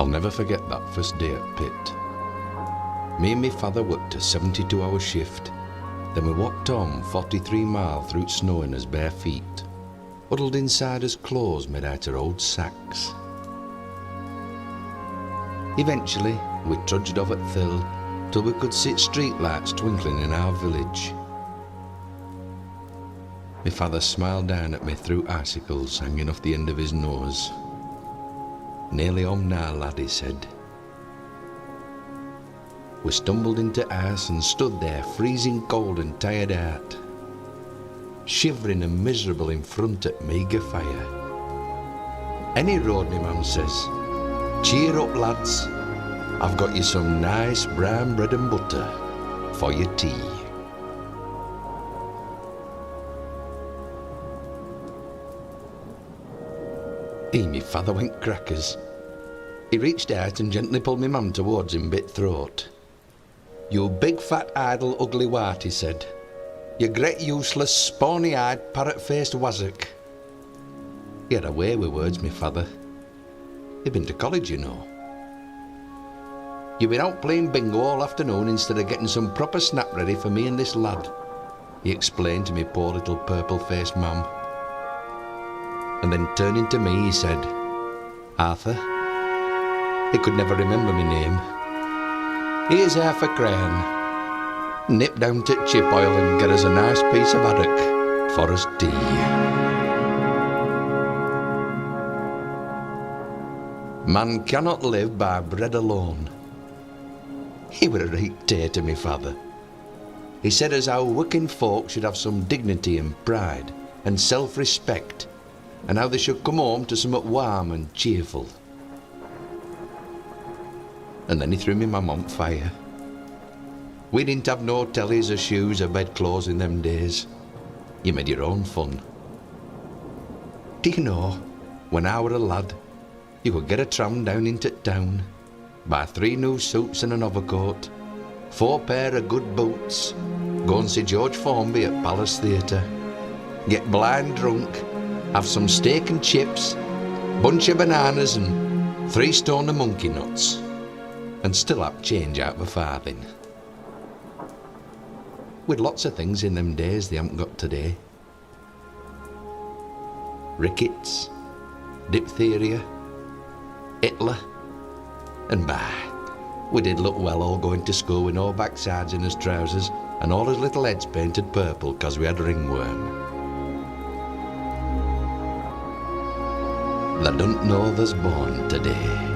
I'll never forget that first day at pit. Me and me father worked a 72-hour shift. Then we walked home 43 mile through snow in his bare feet, huddled inside his clothes made out of old sacks. Eventually, we trudged off at Thill till we could see street lights twinkling in our village. My father smiled down at me through icicles hanging off the end of his nose. "Nearly home now, lad," he said. We stumbled into house and stood there, freezing cold and tired out, shivering and miserable in front at meagre fire. "Any road," my mum says. "Cheer up, lads. I've got you some nice brown bread and butter for your tea." Me father went crackers. He reached out and gently pulled me mum towards him bit throat. "You big fat idle ugly wart," he said. "You great useless spawny-eyed parrot-faced wazzock." He had a way with words, me father. He'd been to college, you know. "You've been out playing bingo all afternoon instead of getting some proper snap ready for me and this lad," he explained to me poor little purple-faced mum. And then turning to me, he said, "Arthur," he could never remember my name, "here's half a crown. Nip down to Chip Oil and get us a nice piece of haddock for us tea." Man cannot live by bread alone. He were a right tater, me father. He said as how working folk should have some dignity and pride and self-respect, and how they should come home to somewhat warm and cheerful. And then he threw me mum on fire. We didn't have no tellies or shoes or bedclothes in them days. You made your own fun. Do you know, when I were a lad, you could get a tram down into town, buy 3 new suits and an overcoat, 4 pair of good boots, go and see George Formby at Palace Theatre, get blind drunk, have some steak and chips, bunch of bananas and 3 stone of monkey nuts, and still have change out of a farthing. With lots of things in them days they haven't got today. Rickets, diphtheria, Hitler, and we did look well all going to school with no backsides in his trousers and all his little heads painted purple 'cause we had ringworm. They don't know there's born today.